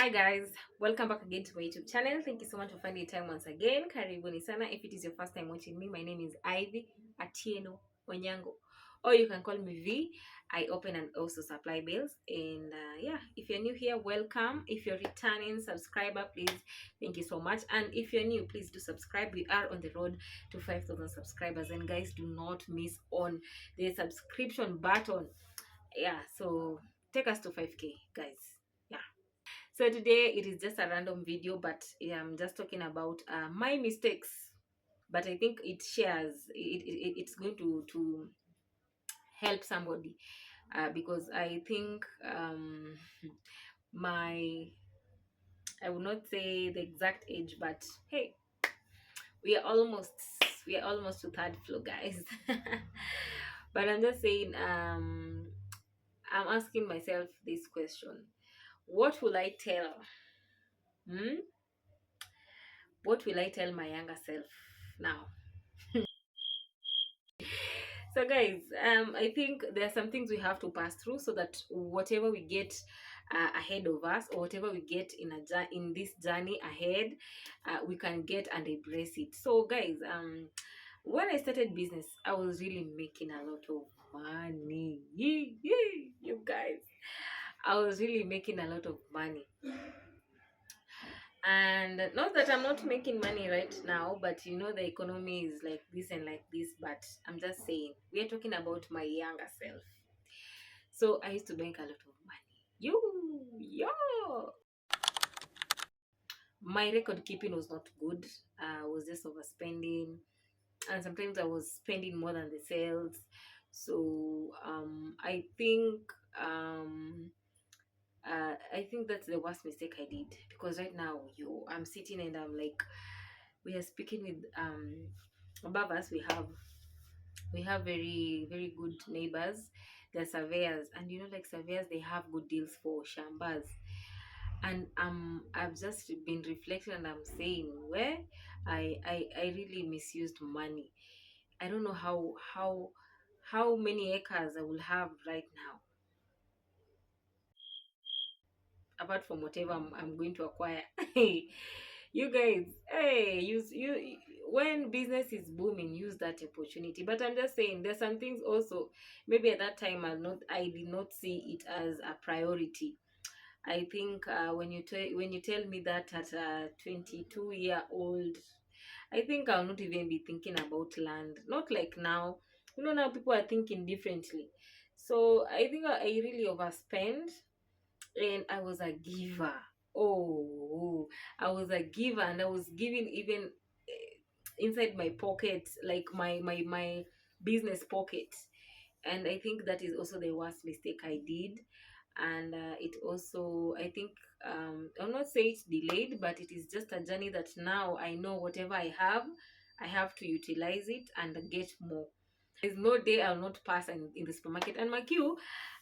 Hi guys, welcome back again to my YouTube channel. Thank you so much for finding time once again. Karibuni sana. If it is your first time watching me, my name is Ivy Atieno Onyango, or you can call me V. I open and also supply bills. And yeah, if you're new here, welcome. If you're returning subscriber, please, thank you so much. And if you're new, please do subscribe. We are on the road to 5,000 subscribers, and guys, do not miss on the subscription button. Yeah, so take us to 5K, guys. Yeah. So today it is just a random video, but I'm just talking about my mistakes. But I think it shares it's going to help somebody because I think my I will not say the exact age, but hey, we are almost we are almost to third floor, guys. But I'm just saying I'm asking myself this question: what will I tell? Hmm? What will I tell my younger self now? So guys, I think there are some things we have to pass through so that whatever we get ahead of us, or whatever we get in this journey ahead, we can get and embrace it. So guys, when I started business, I was really making a lot of money. You guys, I was really making a lot of money. And not that I'm not making money right now, but the economy is like this and like this. But I'm just saying, we are talking about my younger self. So I used to make a lot of money. Yo, my record keeping was not good. I was just overspending, and sometimes I was spending more than the sales. So I think that's the worst mistake I did, because right now, I'm sitting and I'm like, we are speaking with above us. We have very very good neighbors. They're surveyors, and like surveyors, they have good deals for shambas. And I've just been reflecting, and I'm saying, where I really misused money. I don't know how many acres I will have right now, apart from whatever I'm going to acquire. You guys, hey, when business is booming, use that opportunity. But I'm just saying, there's some things also, maybe at that time I did not see it as a priority. I think when you tell me that at a 22-year-old, I think I'll not even be thinking about land. Not like now. Now people are thinking differently. So I think I really overspend, and I was a giver. Oh, I was a giver, and I was giving even inside my pocket, like my business pocket. And I think that is also the worst mistake I did. And it also, I think, I'll not say it's delayed, but it is just a journey that now I know whatever I have to utilize it and get more. There's no day I'll not pass in the supermarket. And my queue,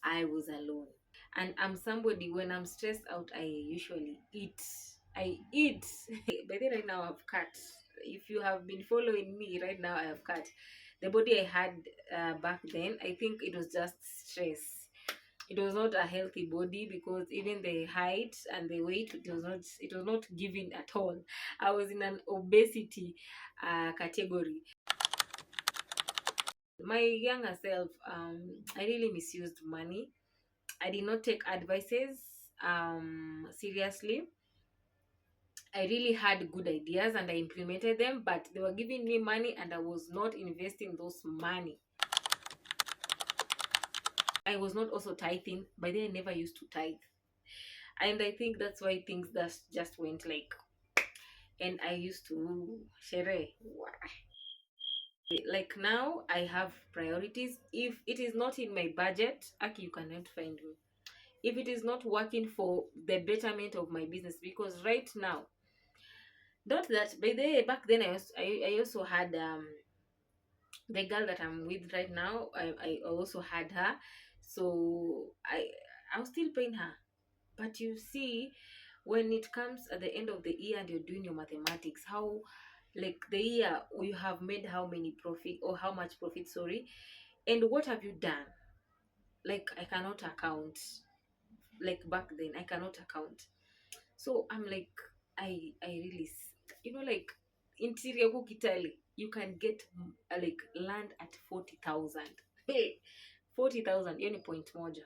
I was alone. And I'm somebody, when I'm stressed out, I usually eat. I eat. By the way, right now I've cut. If you have been following me, right now I have cut. The body I had back then, I think it was just stress. It was not a healthy body, because even the height and the weight, it was not giving at all. I was in an obesity category. My younger self, I really misused money. I did not take advices seriously. I really had good ideas and I implemented them, but they were giving me money and I was not investing those money. I was not also tithing. By then, I never used to tithe. And I think that's why things that just went like, and I used to share. Like now, I have priorities. If it is not in my budget, Aki, you cannot find me. If it is not working for the betterment of my business, because right now, not that by the way, back then I also had the girl that I'm with right now. I also had her, so I was still paying her. But you see, when it comes at the end of the year and you're doing your mathematics, how, like, the year you have made how many profit, or how much profit, sorry, and what have you done? Like, I cannot account. Like back then, I cannot account. So I'm like, I really, like interior Kitale, you can get like land at 40,000. Hey, 40,000, hiyo ni point moja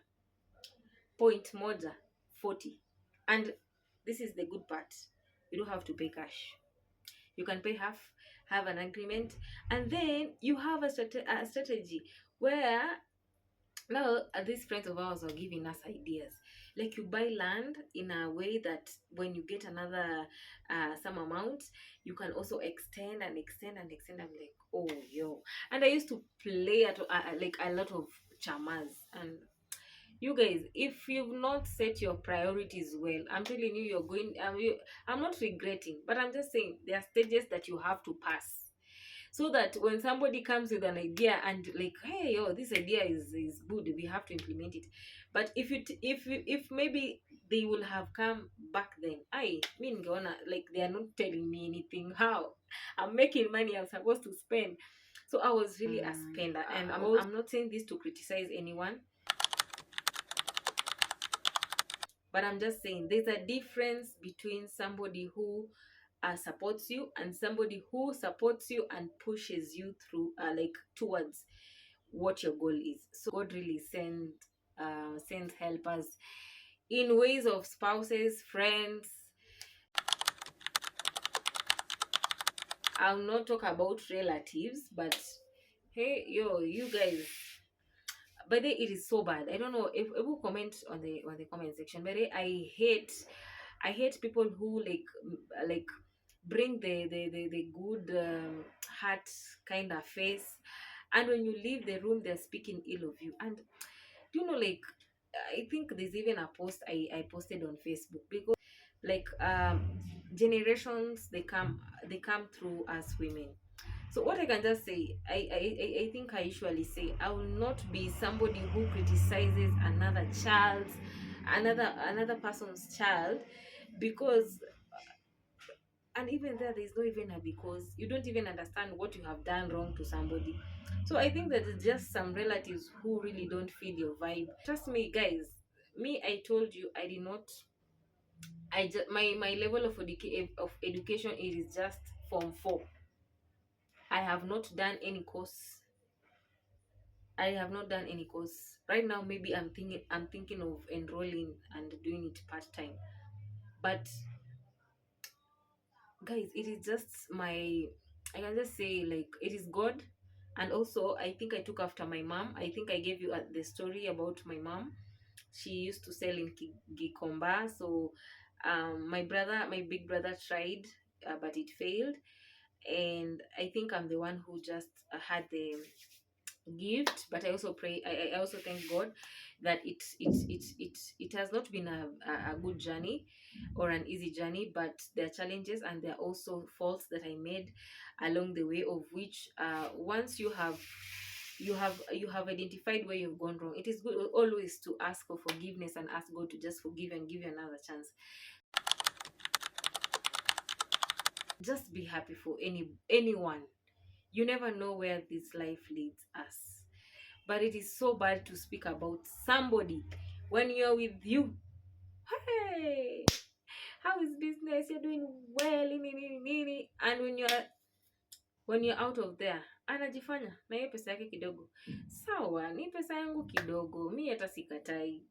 40. And this is the good part, you don't have to pay cash, you can pay half, have an agreement, and then you have a strategy where now these friends of ours are giving us ideas, like you buy land in a way that when you get another some amount, you can also extend and extend and extend. I'm like, oh yo. And I used to play at like a lot of chamas. And you guys, if you've not set your priorities well, I'm telling you, you're going I'm not regretting, but I'm just saying there are stages that you have to pass, so that when somebody comes with an idea and like, hey yo, this idea is good, we have to implement it. But if maybe they will have come back then, I mean, gonna, like, they are not telling me anything how I'm making money I'm supposed to spend. So I was really a spender. And I'm not saying this to criticize anyone, but I'm just saying there's a difference between somebody who supports you and somebody who supports you and pushes you through, like, towards what your goal is. So God really sends helpers in ways of spouses, friends. I'll not talk about relatives, but hey yo, you guys, but it is so bad. I don't know if will comment on the comment section. But I hate people who like bring the good heart kind of face, and when you leave the room they're speaking ill of you. And like, I think there's even a post I posted on Facebook, because like generations, they come through as women. So what I can just say, I think I usually say, I will not be somebody who criticizes another person's child, because, and even there's not even a because, you don't even understand what you have done wrong to somebody. So I think that it's just some relatives who really don't feel your vibe. Trust me, guys. Me, I told you, I did not. My level of education, it is just form 4. I have not done any course. I have not done any course. Right now, maybe I'm thinking of enrolling and doing it part time. But guys, it is just I can just say, like, it is God. And also, I think I took after my mom. I think I gave you the story about my mom. She used to sell in Gikomba. So my big brother tried, but it failed. And I think I'm the one who just had the gift. But I also pray, I also thank God that it has not been a good journey or an easy journey, but there are challenges and there are also faults that I made along the way, of which once you have identified where you've gone wrong, it is good always to ask for forgiveness and ask God to just forgive and give you another chance. Just be happy for anyone. You never know where this life leads us. But it is so bad to speak about somebody when you're with you. Hey, how is business? You're doing well, and when you're out of there, anajifanya na hiyo pesa yake kidogo. Sawa, ni pesa yangu kidogo, mi hata sikatai,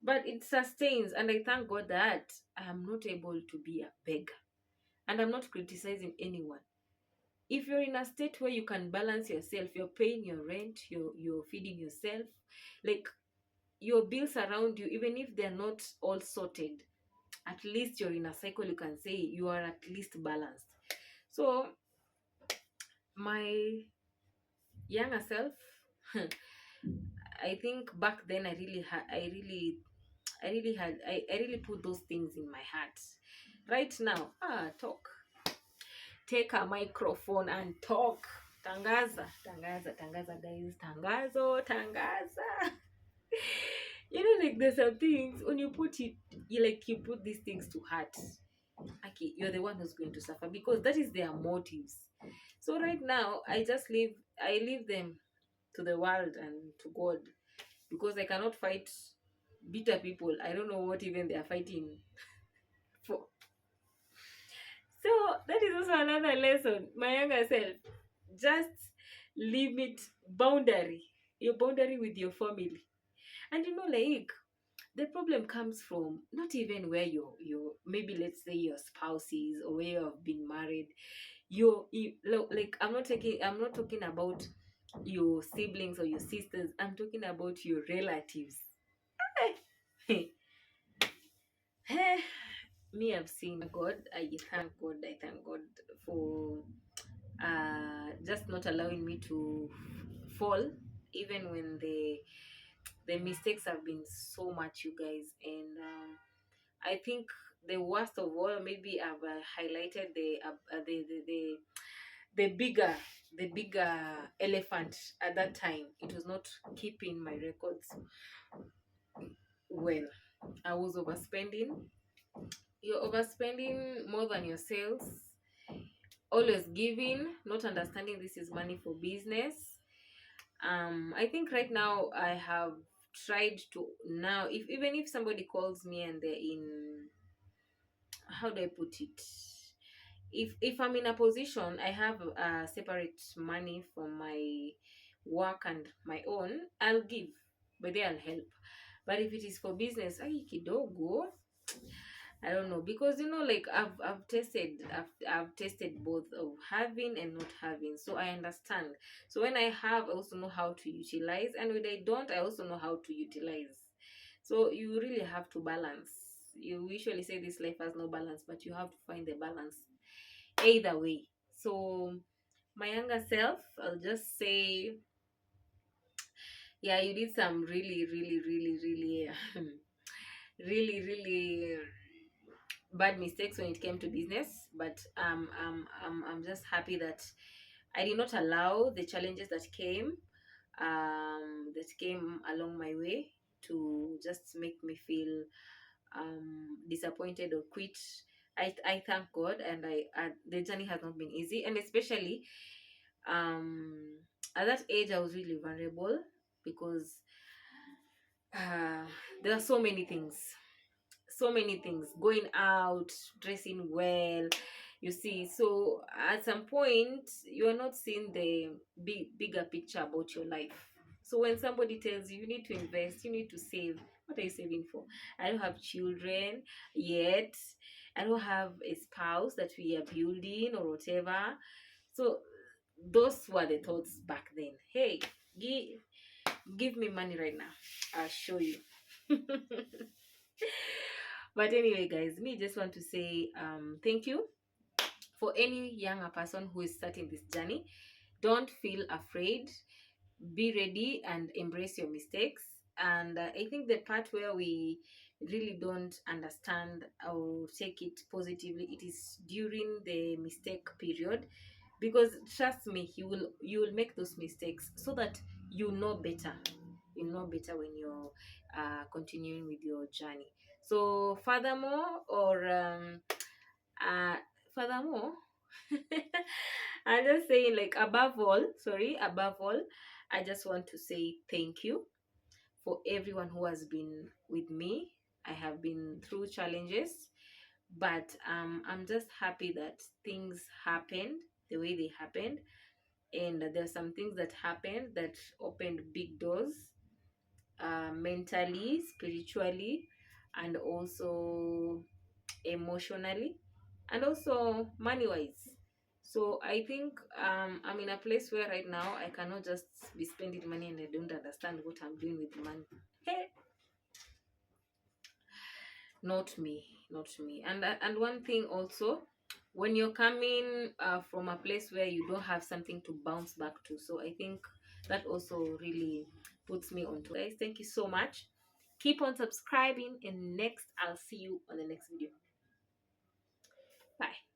but it sustains. And I thank God that I am not able to be a beggar. And I'm not criticizing anyone. If you're in a state where you can balance yourself, you're paying your rent, you're feeding yourself, like, your bills around you, even if they're not all sorted, at least you're in a cycle, you can say you are at least balanced. So my younger self, I think back then I really put those things in my heart. Right now, talk, take a microphone and talk. Tangaza guys, tangaza. Like, there's some things when you put it, you put these things to heart. Okay, you're the one who's going to suffer, because that is their motives. So right now, I leave them to the world and to God, because I cannot fight bitter people. I don't know what even they are fighting for. is also another lesson. My younger self, just limit boundary, your boundary with your family. And like the problem comes from not even where you maybe, let's say, your spouse is, or where you have been married. Like, I'm not talking about your siblings or your sisters. I'm talking about your relatives. Me, I've seen God. I thank God for just not allowing me to fall, even when the mistakes have been so much, you guys. And I think the worst of all, maybe I've highlighted the bigger the bigger elephant at that time. It was not keeping my records well. I was overspending. You're overspending more than your sales, always giving, not understanding this is money for business. I think right now I have tried to, now, if even if somebody calls me and they're in, how do I put it, if I'm in a position, I have separate money from my work and my own, I'll give, but then I'll help. But if it is for business, ai kidogo, I don't know, because like I've tested both of having and not having, so I understand. So when I have, I also know how to utilize, and when I don't, I also know how to utilize. So you really have to balance. You usually say this life has no balance, but you have to find the balance either way. So my younger self, I'll just say, yeah, you did some really, really, really, really, really, really bad mistakes when it came to business. But I'm just happy that I did not allow the challenges that came along my way to just make me feel disappointed or quit. I thank God, and the journey has not been easy, and especially um at that age I was really vulnerable, because uh, there are so many things going out, dressing well, you see. So at some point you are not seeing the bigger picture about your life. So when somebody tells you, you need to invest, you need to save, what are you saving for? I don't have children yet, I don't have a spouse that we are building or whatever. So those were the thoughts back then. Hey, give me money right now, I'll show you. But anyway, guys, me just want to say thank you for any younger person who is starting this journey. Don't feel afraid. Be ready and embrace your mistakes. And I think the part where we really don't understand or take it positively, it is during the mistake period. Because trust me, you will make those mistakes so that you know better. You know better when you're continuing with your journey. So uh furthermore, I'm just saying, like, above all, I just want to say thank you for everyone who has been with me. I have been through challenges, but I'm just happy that things happened the way they happened. And there's some things that happened that opened big doors, mentally, spiritually, and also emotionally, and also money wise. So I think I'm in a place where right now I cannot just be spending money and I don't understand what I'm doing with the money. Hey, not me, not me. And one thing also, when you're coming from a place where you don't have something to bounce back to, so I think that also really puts me on to, guys. Thank you so much. Keep on subscribing, and next I'll see you on the next video. Bye.